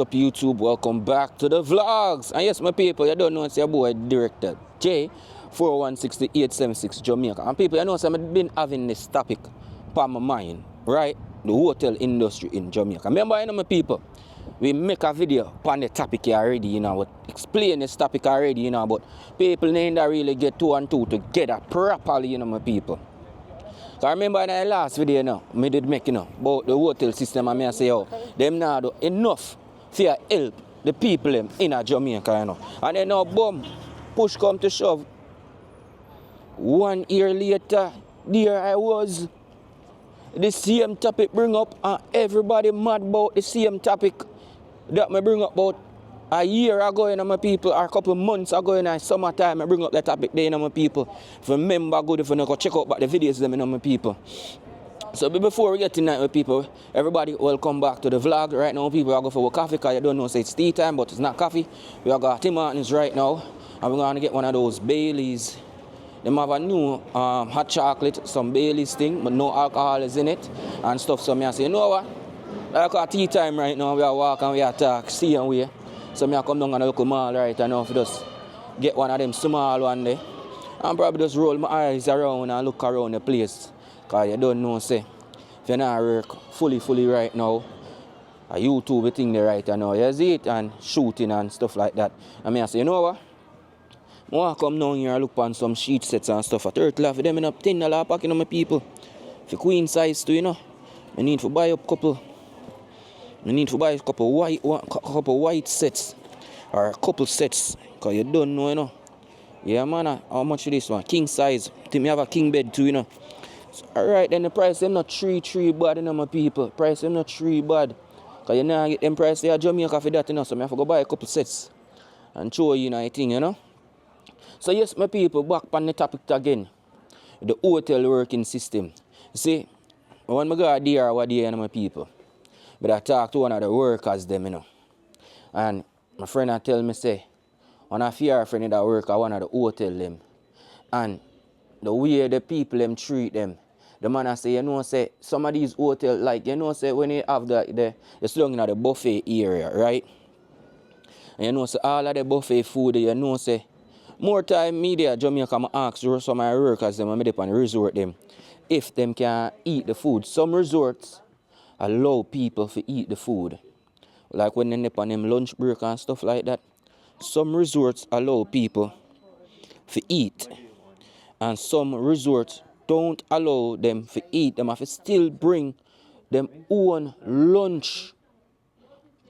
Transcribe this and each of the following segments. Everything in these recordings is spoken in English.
up YouTube? Welcome back to the vlogs. And yes, my people, you don't know it's your boy Director J 416-876 Jamaica. And people, you know I've been having this topic on my mind, right? The hotel industry in Jamaica. Remember, you know my people, we make a video on the topic here already, you know, explain this topic already, you know, but people need to really get two and two together properly, you know, my people. So I remember in the last video, you know, I did make, you know, about the hotel system, and I say, oh, them now do enough to help the people in Jamaica, you know. And then now, boom, push come to shove. 1 year later, there I was. The same topic bring up, and everybody mad about the same topic that I bring up about a year ago, you know, my people, or a couple of months ago in the summertime. I bring up that topic there, you know, my people. If you remember good, if you go check out back the videos, them, you know, my people. So before we get tonight, my people, everybody welcome back to the vlog. Right now, people are going for a coffee, because you don't know, say it's tea time, but it's not coffee. We are got Tim Martins right now, and we're going to get one of those Baileys. They have a new hot chocolate, some Baileys thing, but no alcohol is in it, and stuff. So I say, you know what? Like our tea time right now, we are walking, we are talk, see and we. So I come down on the local mall right now for just get one of them small one there. And probably just roll my eyes around and look around the place. Because you don't know, say, if you're not work fully right now, a YouTube thing there right now, you see it and shooting and stuff like that. And I say, you know what? I want to come down here and look on some sheet sets and stuff. A turtle for them in up $10 pack, you know, my people. For queen size too, you know. I need to buy up couple. I need to buy a couple white sets. Or a couple sets. Because you don't know, you know. Yeah, man, how much is this one? King size. I think I have a king bed too, you know. So, alright, then the price them not three bad, you know, my people. Price them not three bad. Because you know, get them price there at Jamaica for that, you know. So I have to go buy a couple sets. And show you, you know, I think, you know. So yes, my people, back on the topic again. The hotel working system. You see, when I go there, what there, you know, my people. But I talk to one of the workers, them, you know. And my friend tell me, say, one of your friends that work at one of the hotel, them. And the way the people them treat them, the man I say, you know, say, some of these hotels, like, you know, say, when you have you sit down in the buffet area, right? And you know, say, all of the buffet food, you know, say, more time media, Jamaica, I ask some of my workers, them, I made up on the resort, them, if them can eat the food. Some resorts allow people to eat the food. Like when they nip on them lunch break and stuff like that. Some resorts allow people to eat. And some resorts don't allow them to eat. Them have to still bring them own lunch.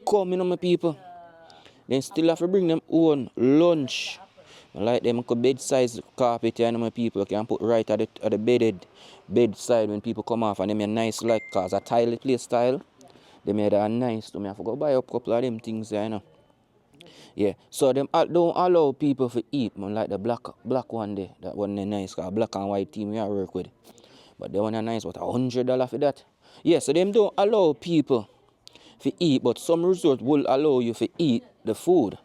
Come, you know, my people. They still have to bring them own lunch. Like them bed size carpet, you know, my people can put right at the bedside when people come off, and them are nice, like, cause a tile place style. They made a nice to me. I have to go buy up a couple of them things, you know. Yeah, so them don't allow people to eat, man, like the black one there. That one is nice, cause black and white team we are work with. But the one is nice, what, $100 for that? Yeah, so them don't allow people to eat, but some resorts will allow you to eat the food,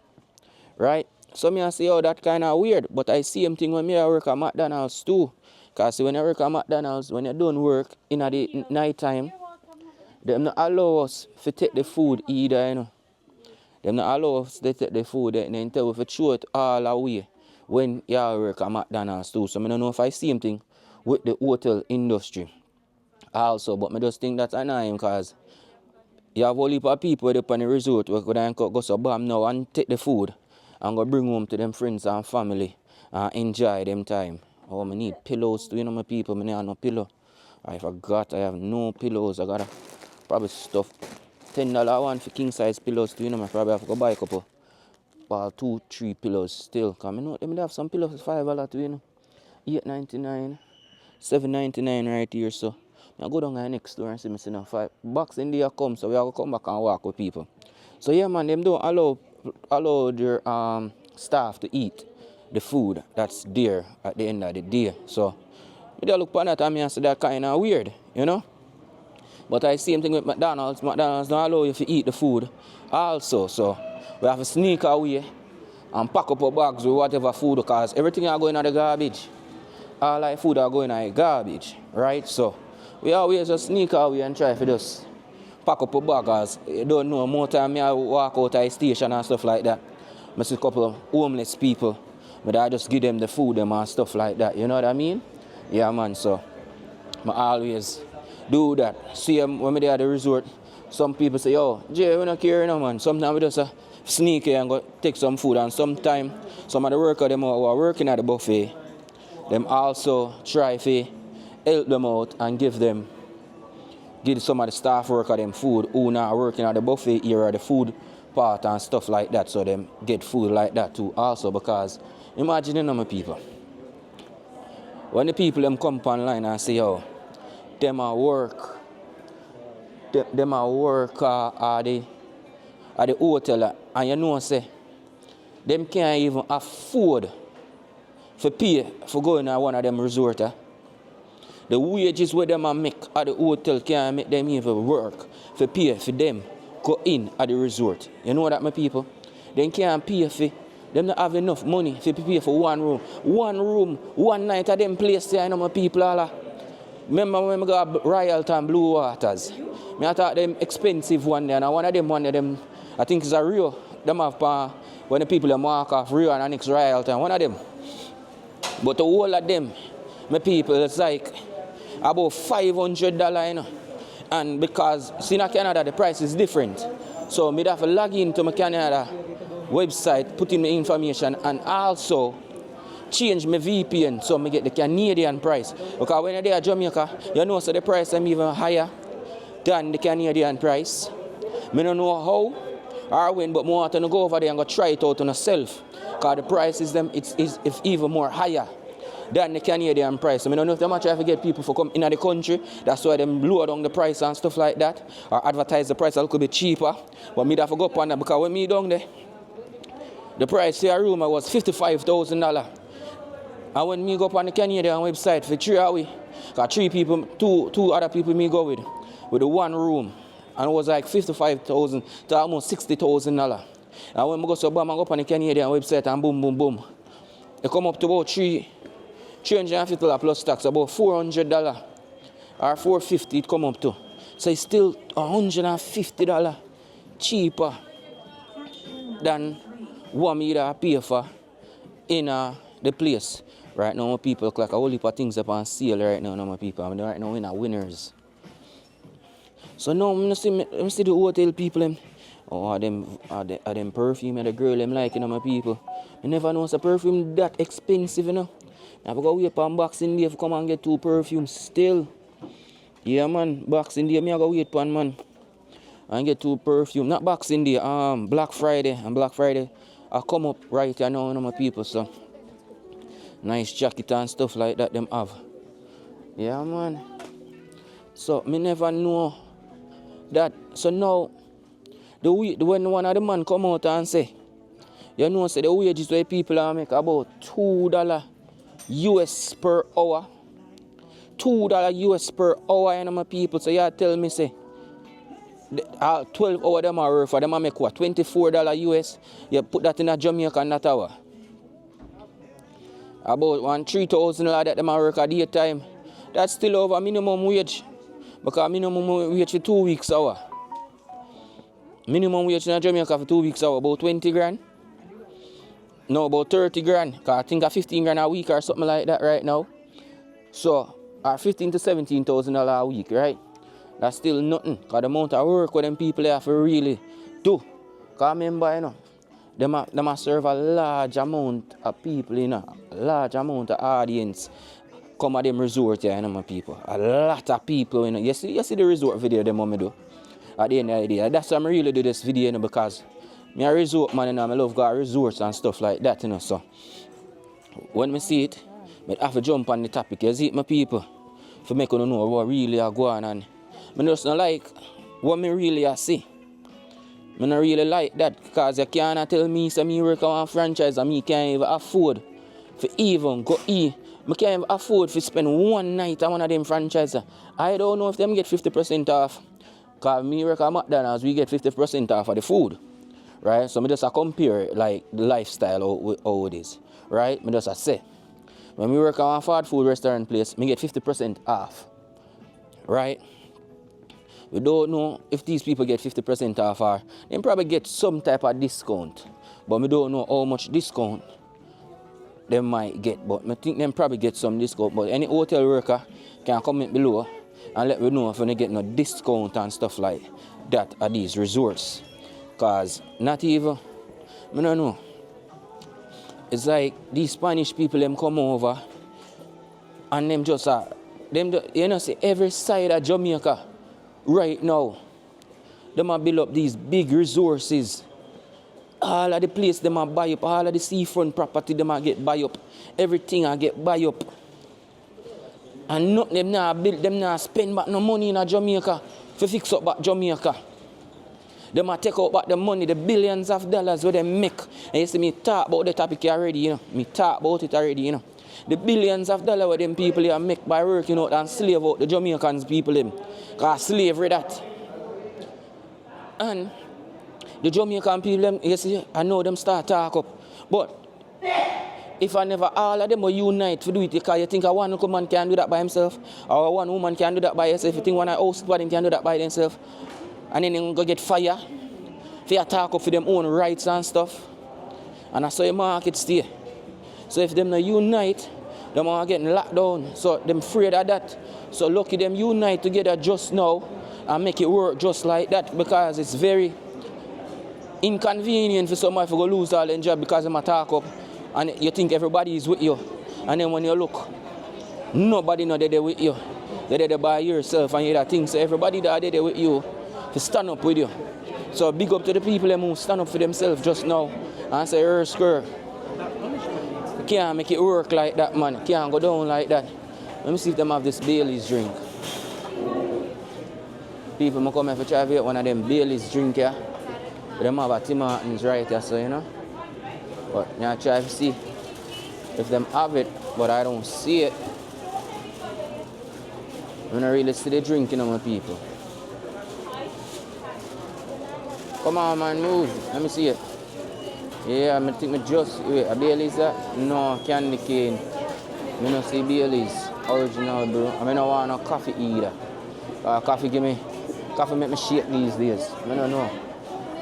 right? So I say, oh, that kind of weird, but I see them thing when I work at McDonald's too. Because when I work at McDonald's, when you don't work in the night time, they don't allow us to take the food either, you know. They don't allow us to take the food and then tell us to throw it all away when you work at McDonald's too. So I don't know if I see him thing with the hotel industry also, but I just think that's annoying because you have a heap of people up on the resort who could go so bam now and take the food and go bring home to them friends and family and enjoy them time. Oh, I need pillows too, you know, my people. I need no pillow. I forgot I have no pillows. I gotta probably stuff $10 one for king size pillows too, you know. I probably have to go buy a couple, about 2-3 pillows still. Because I know they have some pillows for $5 too, you know. $8.99, $7.99 right here. So I go down to the next store and see me see 5 bucks in there come, so we have to come back and walk with people. So yeah, man, them don't allow their staff to eat the food that's there at the end of the day. So we look upon that and I say that kind of weird, you know. But I see same thing with McDonald's. McDonald's don't allow you to eat the food also. So we have to sneak away and pack up our bags with whatever food, because everything are going in the garbage. All like food are going in the garbage, right? So we always just sneak away and try to just pack up a bag, as you don't know, more time I walk out of the station and stuff like that. I see a couple of homeless people, but I just give them the food them and stuff like that, you know what I mean? Yeah, man, so I always do that. See, when we at the resort, some people say, yo, Jay, we don't care, you know, man. Sometimes we just sneak here and go take some food, and sometimes some of the workers them who are working at the buffet, them also try to help them out and give some of the staff worker them food who not working at the buffet area, the food part and stuff like that, so them get food like that too also. Because imagine, you know, my people, when the people them come online and say, yo, them a work at the hotel, and you know, say them can't even afford to pay for going to one of them resort. The wages where them a make at the hotel can't make them even work for pay for them go in at the resort. You know that, my people? They can't pay for, them not have enough money to pay for one room. One night at them place there, you know, my people all. Remember when we go to Royalton and Blue Waters? I thought them expensive one there, and one of them, I think it's a Rio. Them have when the people them walk off Rio and the next Royalton, one of them. But the whole of them, my people, it's like about $500, you know. And because see in Canada the price is different. So I have to log into my Canada website, put in my information, and also change my VPN so I get the Canadian price. Because when you're at Jamaica, you know so the price is even higher than the Canadian price. I don't know how or when, but I want to go over there and go try it out on myself. Because the price is it's even more higher than the Canadian price. So I don't know if they might try to get people for come in the country. That's why they lower down the price and stuff like that. Or advertise the price a little bit cheaper. But I have to go up on that because when me down there, the price for a room was $55,000. And when me go up on the Canadian website for 3 hours, got two other people me go with the one room. And it was like $55,000 to almost $60,000. And when I go up on the Canadian website and boom, it come up to about $350 plus tax, about $400 or $450 it come up to. So it's still $150 cheaper than what me that pay for in the place. Right now, my people look like a whole heap of things up on sale right now, my people. I mean, right now we're not winners. So now I see the hotel people them perfume and the girl them like, you know, my people. I never know a perfume that expensive, you know. I have to go wait for Boxing Day to come and get 2 perfumes still. Yeah, man, Boxing Day, I have to wait for man. And get 2 perfumes. Not Boxing Day, Black Friday. And Black Friday, I come up right here now, you know, my people. So, nice jacket and stuff like that them have. Yeah, man. So, me never know that. So now, when one of the man come out and say, you know, say the wages where people are make about $2 US per hour. $2 US per hour, you know, my people. So you tell me, say, 12 hours them are work for them, I make what? $24 US. You put that in a Jamaican that hour. About $3,000 that them are work at daytime. That's still over minimum wage. Because minimum wage for 2 weeks hour. Minimum wage in Jamaica for 2 weeks hour, about 20 grand. No, about 30 grand. Because I think a 15 grand a week or something like that right now. So, $15,000 to $17,000 a week, right? That's still nothing. Because the amount of work with them people have to really do. Because remember, you know, them serve a large amount of people, you know, a large amount of audience come at them resort here, you know, my people. A lot of people, you know. You see the resort video them what me do at the end of the day. That's why I really do this video, you know, because me a resort man, you know, I love going to resorts and stuff like that, you know. So when I see it, I have to jump on the topic. You see it, my people, to make you know what really are going on. I just don't like what me really see. I don't really like that because you can't tell me that me work on a franchise and me can't even afford to even go eat. I can't even afford to spend one night on one of them franchises. I don't know if them get 50% off. Because me work at McDonald's, we get 50% off of the food. Right? So I just compare like the lifestyle how it is. Right? I just say. When we work on a fast food restaurant place, we get 50% off. Right? We don't know if these people get 50% off or they probably get some type of discount. But we don't know how much discount they might get. But I think they probably get some discount. But any hotel worker can comment below and let me know if they get no discount and stuff like that at these resorts. Because not even, I don't know. It's like these Spanish people, them come over and them just, you know, see every side of Jamaica right now, them a build up these big resources. All of the place them a buy up, all of the seafront property them a get buy up. Everything a get buy up. And nothing them not build, them not spend back no money in Jamaica to fix up back Jamaica. Them a take out back the money, the billions of dollars where they make. And you see me talk about the topic already, you know. Me talk about it already, you know. The billions of dollars where them people here make by working out and slave out the Jamaicans people them. Because slavery that. And the Jamaican people them, you see, I know them start talk up. But if I never all of them will unite to do it, because you think a one man can do that by himself, or one woman can do that by herself, you think one house body can do that by themselves, and then they go get fire, they attack up for them own rights and stuff. And that's how the market stay. So if them not unite, them are getting locked down. So them afraid of that. So lucky them unite together just now and make it work just like that, because it's very inconvenient for somebody to go lose all their job because them attack up and you think everybody is with you. And then when you look, nobody know that they're with you. They're there by yourself and you that thing. So everybody that are there with you to stand up with you. So big up to the people who stand up for themselves just now and say, "Hey, square. You can't make it work like that, man. You can't go down like that." Let me see if them have this Bailey's drink. People may come here to try to get one of them Bailey's drink here. But them have a Tim Hortons right here, so you know. But I try to see if them have it, but I don't see it. I don't really see the drinking of my people. Come on, man, move. Let me see it. Yeah, I think me just wait. A Bailey's that? No, candy cane. I don't see Bailey's original, bro. I don't want no coffee either. Coffee make me shake these days. I don't know.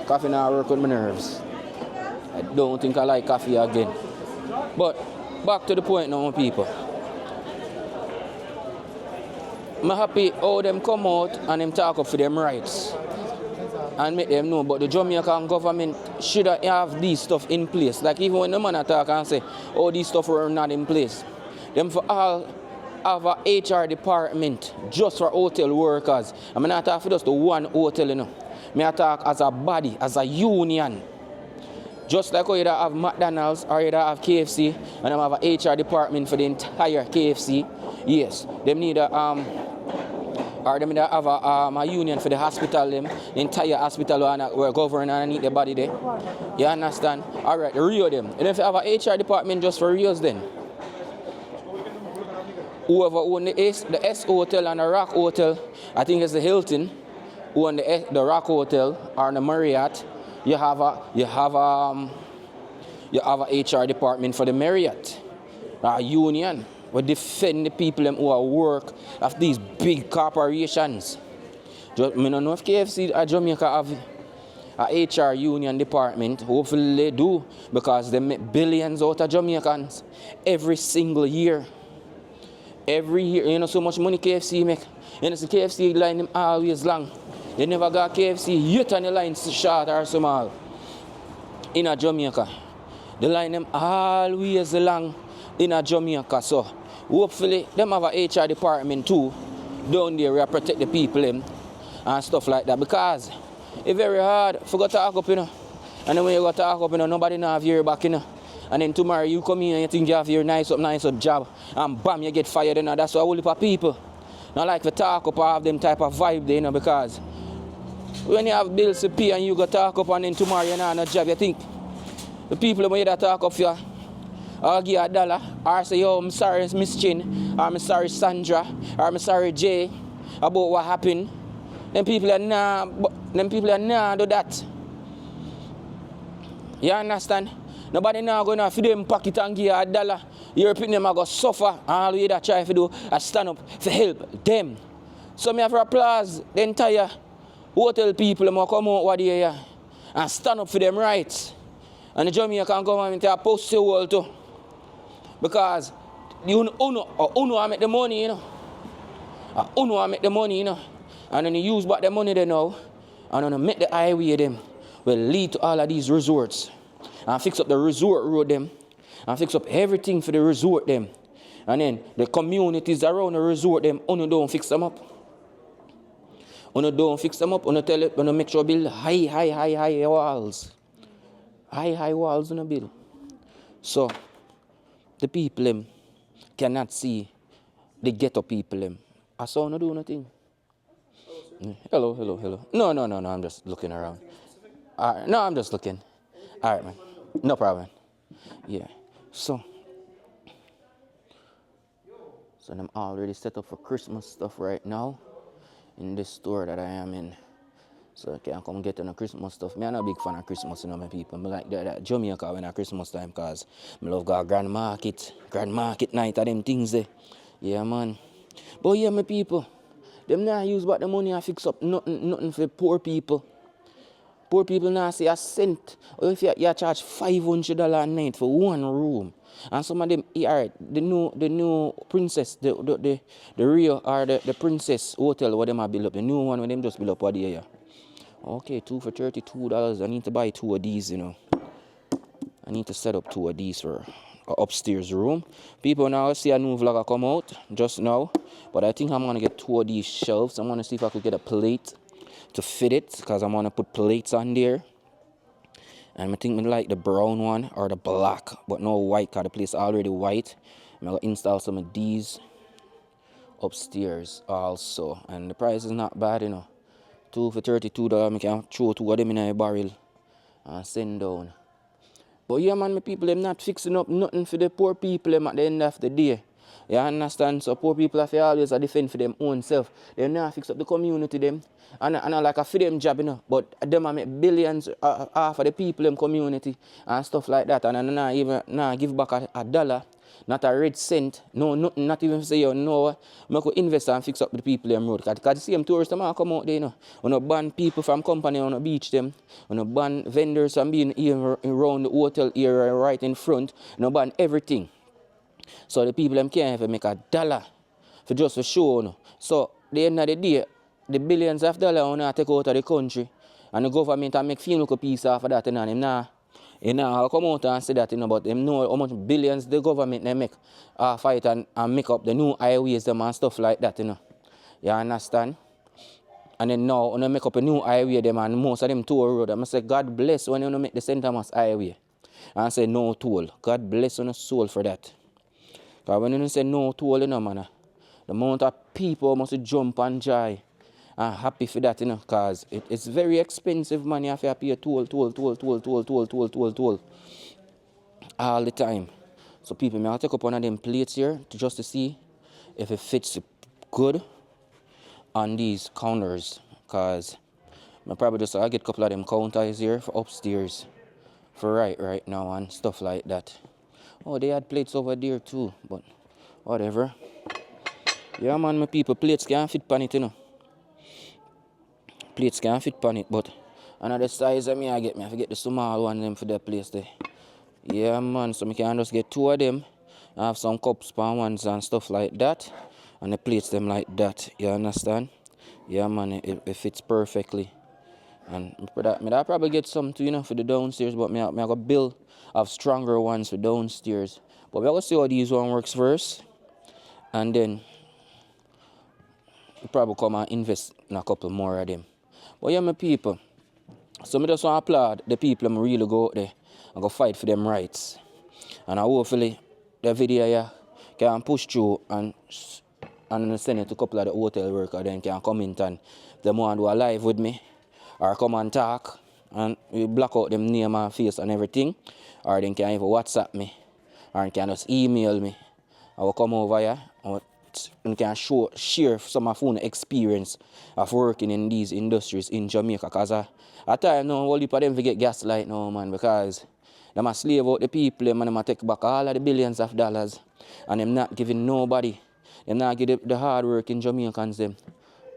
Coffee now work with my nerves. I don't think I like coffee again. But back to the point now, my people. I'm happy how them come out and them talk up for them rights and make them know. But the Jamaican government should have these stuff in place. Like even when the man attack and say, "Oh, these stuff are not in place." Them for all have a HR department just for hotel workers. I'm not talking for just the one hotel, you know. I talk as a body, as a union. Just like how you have McDonald's or you have KFC and them have a HR department for the entire KFC. Yes, them need a or them need to have a union for the hospital, them, the entire hospital where government and need the body there. You understand? Alright, the Rio them. And if you have a HR department just for Rios then. Whoever own the S Hotel and the Rock Hotel, I think it's the Hilton, who own the Rock Hotel or the Marriott, you have a HR department for the Marriott, a union. We defend the people who work of these big corporations. I don't know if KFC or Jamaica have a HR union department. Hopefully they do, because they make billions out of Jamaicans every single year. Every year, you know so much money KFC make. You know, the KFC line them always long. You never got KFC yet on the line short or small in a Jamaica. The line them always long in a Jamaica. So hopefully them have a HR department too down there where protect the people and stuff like that. Because it's very hard for go talk up, you know. And then when you go talk up, you know, nobody know have your back, you know. And then tomorrow you come in and you think you have your nice up job and bam, you get fired, you know. That's why a whole heap of people not like to talk up or have them type of vibe there, you know, because when you have bills to pay and you go talk up and then tomorrow you not have no job, you think the people when you talk up for you, or give you $1 or say, "Yo, I'm sorry Miss Chin," or "I'm sorry Sandra," or "I'm sorry Jay," about what happened. Them people are nah do that. You understand? Nobody now going to feed them pocket and give you $1. Your people them are going to suffer. And all you that try to do is stand up to help them. So me have to applause the entire hotel people who come out what they are and stand up for them rights. And the Jamaican government are post the world too. Because the UNO make the money, you know. UNO make the money, you know. And then you use back the money they know and then make the highway them will lead to all of these resorts. And fix up the resort road them. And fix up everything for the resort them. And then the communities around the resort them, UNO don't fix them up. UNO don't fix them up, UNO tell it, UNO make sure build high walls. High walls UNO build. So the people them cannot see the ghetto people them. I saw UNO do nothing. Hello. No, I'm just looking around. No, I'm just looking. Alright, man. No problem. Yeah. So I'm already set up for Christmas stuff right now in this store that I am in. So I can come get on the Christmas stuff. Me, I'm not a big fan of Christmas, you know, my people. I like that Jamaica when at Christmas time because I love go grand market night of them things there. Yeah, man. But yeah, my people, them not use but the money and fix up nothing for poor people. Poor people now say a cent. Or if you charge $500 a night for one room. And some of them, alright, the new princess, the real or the princess hotel where them have built up, the new one when them just build up what they are. Okay, 2 for $32. I need to buy 2 of these, you know. I need to set up 2 of these for an upstairs room. People now see a new vlogger come out just now. But I think I'm going to get 2 of these shelves. I'm going to see if I could get a plate to fit it. Because I'm going to put plates on there. And I think I like the brown one or the black. But no white because the place is already white. I'm going to install some of these upstairs also. And the price is not bad, you know. 2 for $32, I can throw 2 of them in a barrel and send down. But yeah, man, my people, them not fixing up nothing for the poor people them at the end of the day. You understand? So poor people have to always defend for them own self. They not fix up the community them. And I like a for them job, you know. But them make billions half of the people them community and stuff like that. And I not give back a dollar. Not a red cent, no, nothing, not even say, you know, I could invest and fix up the people them road. Because the same tourists them come out there, you know. When you ban people from company on the beach them, when you ban vendors from being here around the hotel area right in front, you ban everything. So the people them can't even make a dollar for just for show, you know. So the end of the day, the billions of dollars want to take out of the country and the government and make few little piece off of that, and them nah. You know, I'll come out and say that, you know, but them know how much billions the government they make fight and make up the new highways them and stuff like that, you know. You understand? And then now, when they make up a new highway them and most of them toll road, I say, God bless when you make the St. Thomas highway. And I say, no toll. God bless on your soul for that. Because when you say no toll, you know, man, the amount of people must jump and joy. I'm happy for that, you know, because it's very expensive, man. You have to pay toll all the time. So people may take up one of them plates here just to see if it fits good on these counters. Because I probably just get a couple of them counters here for upstairs for right now and stuff like that. Oh, they had plates over there too, but whatever. Yeah, man, my people, plates can't fit on it, you know. Plates can fit on it, but another size of me I have to get the small one them for that place there. Yeah, man, so I can just get 2 of them. I have some cups, pan ones and stuff like that. And the plates them like that, you understand? Yeah, man, it fits perfectly. And I'll probably get some too, you know, for the downstairs, but I got to build of stronger ones for downstairs. But we're going to see how these one works first. And then we'll probably come and invest in a couple more of them. But yeah, my people, so I just want to applaud the people who really go out there and go fight for them rights. And hopefully the video here can push through and send it to a couple of the hotel workers, then can comment and them want to do a live with me or come and talk and we block out them name and face and everything, or then can even WhatsApp me or can just email me. I will come over here and can share some of my experience of working in these industries in Jamaica. Because I tell you now, all of them get gaslight now, man, because they must slave out the people and they take back all of the billions of dollars and them not giving nobody, them not give the hard working Jamaicans them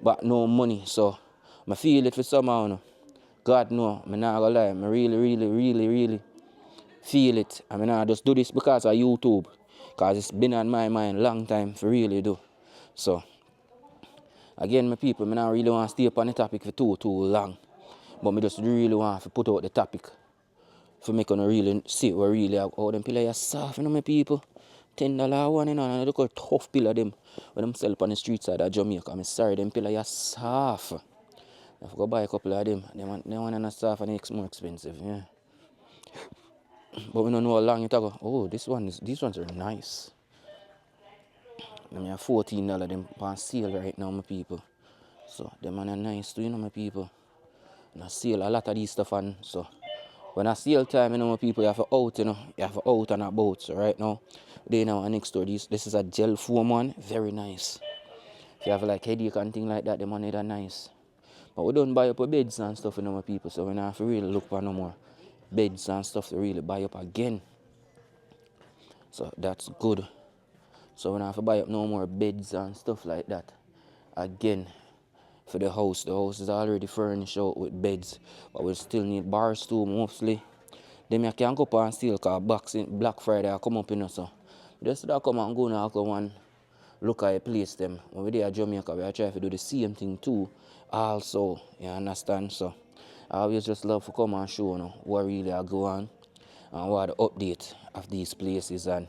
but no money. So I feel it for somehow. No. God know, I'm not gonna lie, I really feel it. I mean, I just do this because of YouTube. Because it's been on my mind long time for really do. So, again, my people, I don't really want to stay up on the topic for too long. But I just really want to put out the topic for me to really see what really how them pillar are soft, you know, my people. $10 one, you know, and look how tough pillar them when them sell on the street side of Jamaica. I'm sorry, them pillar are soft. I have to buy a couple of them. They want to soft and it's more expensive, yeah. But we don't know how long it go. Oh, these ones are nice. Them are $14 them on sale right now, my people. So them are nice too, you know, my people. And I sell a lot of these stuff on. So when I sale time, you know, my people, you have to out, you know, you have to out and about. So right now, they now next door. This is a gel foam one, very nice. If you have like headache and things like that, the money are nice. But we don't buy up a beds and stuff, you know, my people. So we don't have to really look for no more beds and stuff to really buy up again. So that's good. So we don't have to buy up no more beds and stuff like that again for the house. The house is already furnished out with beds, but we still need bars too mostly. Then I can go up and steal because Black Friday I come up in, so just that come and go now go and look at a place them. When we there at Jamaica, we are trying to do the same thing too also, you understand? So I always just love to come and show, you know, what really I go on and what the update of these places, and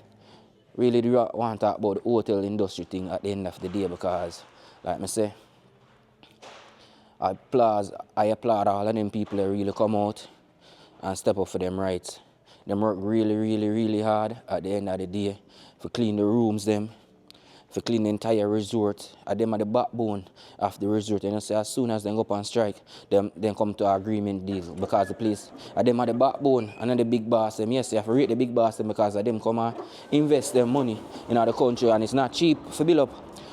really do want to talk about the hotel industry thing at the end of the day, because like I say, I applaud all of them people that really come out and step up for them rights. Them work really hard at the end of the day for clean the rooms them, for clean the entire resort. And them are the backbone of the resort. And you say as soon as they go up on strike, them come to an agreement deal, because the place, them are the backbone and the big boss them. Yes, you have to rate the big boss them, because of them come and invest their money in the country, and it's not cheap to build up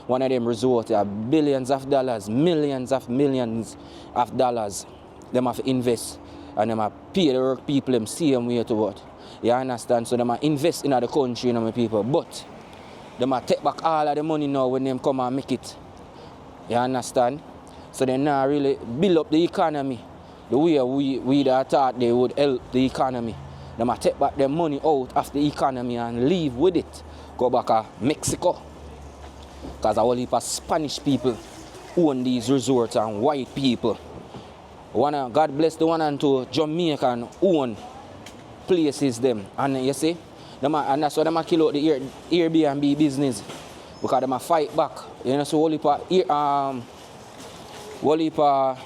one of them resorts. Billions of dollars, millions of dollars them have to invest, and them have pay the work people them same way to what. You understand? So them have invest in the country, you know, my people. But they might take back all of the money now when them come and make it. You understand? So they now really build up the economy the way we thought they would help the economy. They might take back their money out of the economy and leave with it. Go back to Mexico. Because a whole heap of Spanish people own these resorts and white people. God bless the one and two Jamaican own places them. And you see? And that's why they kill out the Airbnb business, because they fight back. You know, so whole heap of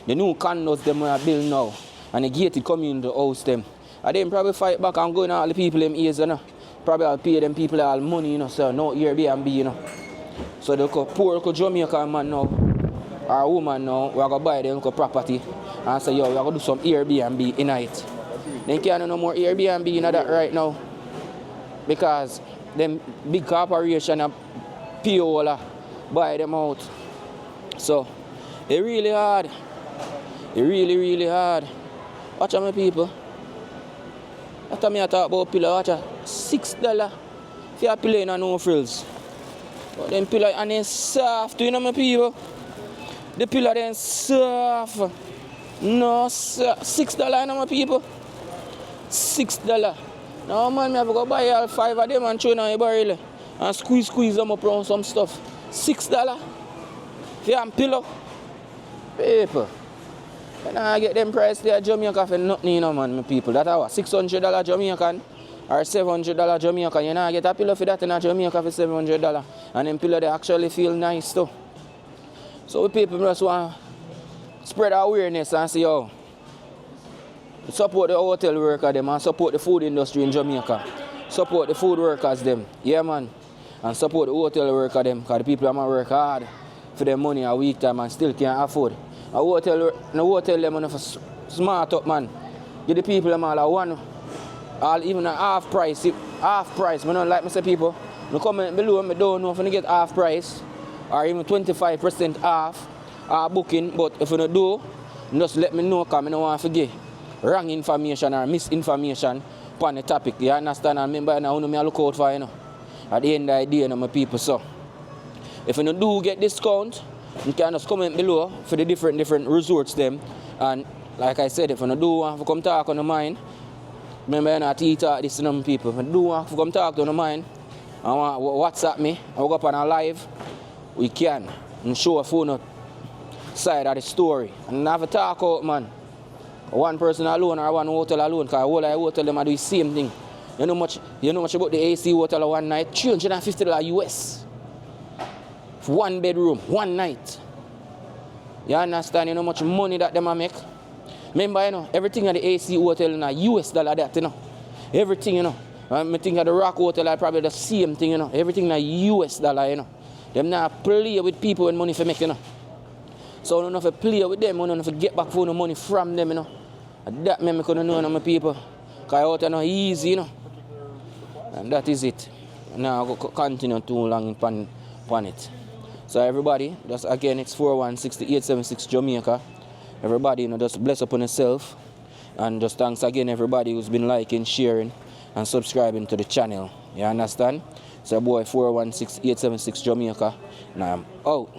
the new condos them are built now, and the gated community house them. And them probably fight back and go in all the people them ears, you know. Probably I'll pay them people all money, you know, so no Airbnb, you know. So the poor Jamaican man now, or woman now, we're going to buy them property and say, yo, we're going to do some Airbnb in it. They can't do no more Airbnb in that right now, because them big corporation and PO buy them out. So it really hard. It really hard. Watch out, my people. After me I talk about pillar, watch out. $6 for a pillar in no frills. But them pillar and then soft, you know, my people. The pillar then soft. No, $6, you know, my people. $6. Now man, me have to go buy all 5 of them and throw in a barrel and squeeze them up around some stuff. $6 for a pillow. People. And I get them price there at Jamaica for nothing, you know, man, my people. That's what, $600 Jamaican or $700 Jamaican. You know, I get a pillow for that in Jamaica for $700. And them pillow they actually feel nice too. So we people just want to spread awareness and say, yo, support the hotel workers them and support the food industry in Jamaica. Support the food workers them. Yeah, man. And support the hotel workers them, because the people that work hard for their money a week time and still can't afford. A hotel them for smart up, man. Give the people them all even a half price. Half price. I don't like me say people. No comment below, I don't know if you get half price or even 25% off booking. But if you don't do, just let me know, because I don't want to forget wrong information or misinformation upon the topic. You understand? And remember now, I look out for, you know, at the end of the day, you know, my people. So If you no do get discount, you can just comment below for the different resorts them. And like I said, if you no do want to come talk on the mind, remember you not to talk this to them people. If you do want to come talk on the mind, and want WhatsApp me, I will go up on a live, we can and show a phone side of the story. And never talk out, man. One person alone or one hotel alone, because all I hotel them do the same thing. You know much about the AC hotel one night? $350 US. For one bedroom, one night. You understand? You know much money that them make? Remember, you know, everything at the AC hotel in a US dollar that, you know. Everything, you know. I think at the Rock Hotel are probably the same thing, you know. Everything in a US dollar, you know. Them not play with people when money for make, you know. So I don't know if I play with them, I don't know if I get back for no money from them, you know. And that me couldn't know my people. Because out there not easy, you know. And that is it. Now I go continue too long on it. So everybody, just again, it's 416-876 Jamaica. Everybody, you know, just bless upon yourself. And just thanks again everybody who's been liking, sharing, and subscribing to the channel. You understand? So boy, 416-876 Jamaica. Now I'm out.